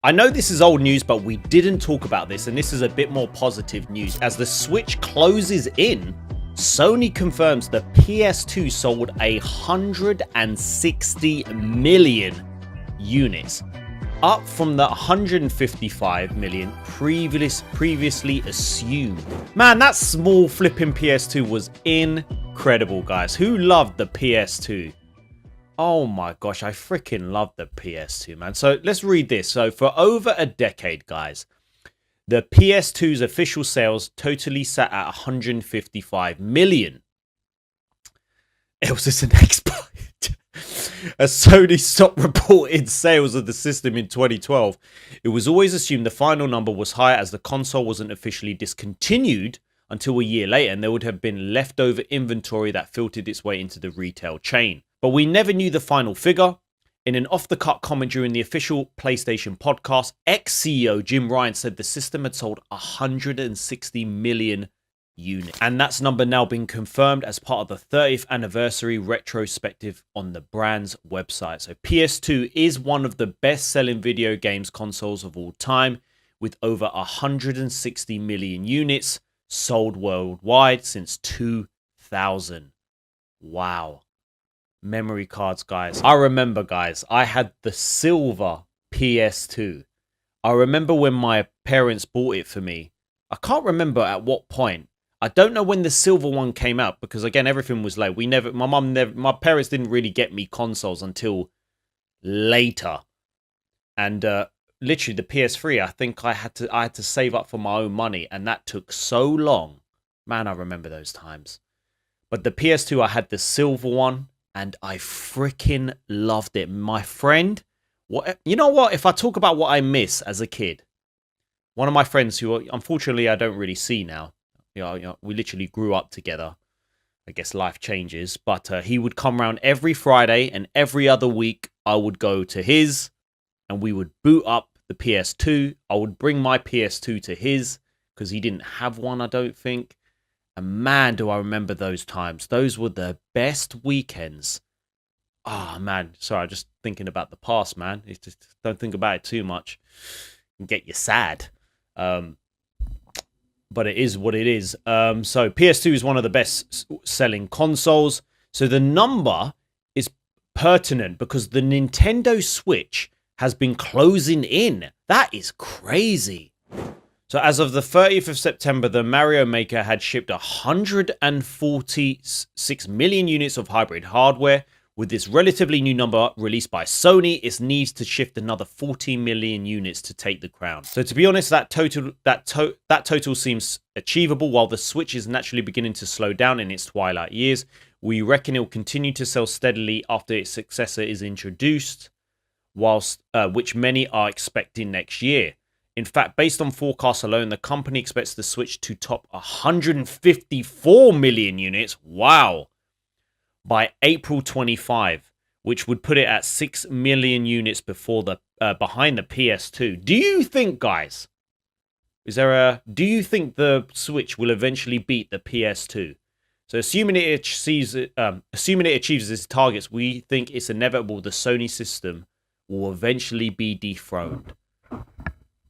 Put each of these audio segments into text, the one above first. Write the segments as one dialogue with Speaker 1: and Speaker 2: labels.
Speaker 1: I know this is old news, but we didn't talk about this, and this is a bit more positive news. As the Switch closes in, Sony confirms the PS2 sold 160 million units, up from the 155 million previously assumed. Man, that small flipping PS2 was incredible, guys. Who loved the PS2? Oh my gosh, I freaking love the PS2, man. So let's read this. So for over a decade, guys, the PS2's official sales totally sat at 155 million. It was just an expired. As Sony stopped reporting sales of the system in 2012, it was always assumed the final number was higher as the console wasn't officially discontinued until a year later, and there would have been leftover inventory that filtered its way into the retail chain. But we never knew the final figure. In an off-the-cut comment during the official PlayStation podcast, ex-CEO Jim Ryan said the system had sold 160 million units. And that's number now been confirmed as part of the 30th anniversary retrospective on the brand's website. So PS2 is one of the best-selling video games consoles of all time, with over 160 million units sold worldwide since 2000. Wow. Memory cards, guys. I remember, guys, I had the silver PS2. I remember when my parents bought it for me. I can't remember at what point. I don't know when the silver one came out because, again, everything was late. My parents didn't really get me consoles until later. And literally the PS3, I think I had to save up for my own money, and that took so long. Man, I remember those times. But the PS2, I had the silver one. And I freaking loved it. My friend, you know what? If I talk about what I miss as a kid, one of my friends who, unfortunately, I don't really see now. You know, we literally grew up together. I guess life changes. But he would come around every Friday, and every other week I would go to his, and we would boot up the PS2. I would bring my PS2 to his because he didn't have one, I don't think. And man, do I remember those times. Those were the best weekends. Oh, man. Sorry, I'm just thinking about the past, man. It's just, don't think about it too much and get you sad. But it is what it is. So PS2 is one of the best selling consoles. So the number is pertinent because the Nintendo Switch has been closing in. That is crazy. So as of the 30th of September, the Mario Maker had shipped 146 million units of hybrid hardware. With this relatively new number released by Sony, it needs to shift another 14 million units to take the crown. So to be honest, that total seems achievable. While the Switch is naturally beginning to slow down in its twilight years, we reckon it will continue to sell steadily after its successor is introduced, which many are expecting next year. In fact, based on forecasts alone, the company expects the Switch to top 154 million units, wow, by April 25, which would put it at 6 million units behind the PS2. Do you think, guys, do you think the Switch will eventually beat the PS2? So assuming it achieves its targets, we think it's inevitable the Sony system will eventually be dethroned.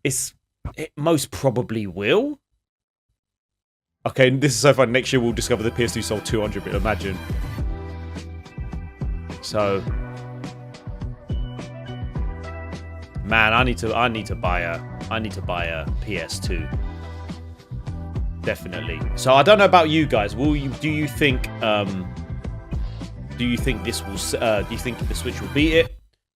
Speaker 1: It most probably will. Okay, this is so fun. Next year we'll discover the PS2 sold 200 million. Imagine. So, man, I need to buy a PS2. Definitely. So I don't know about you guys. Do you think this will? Do you think the Switch will beat it?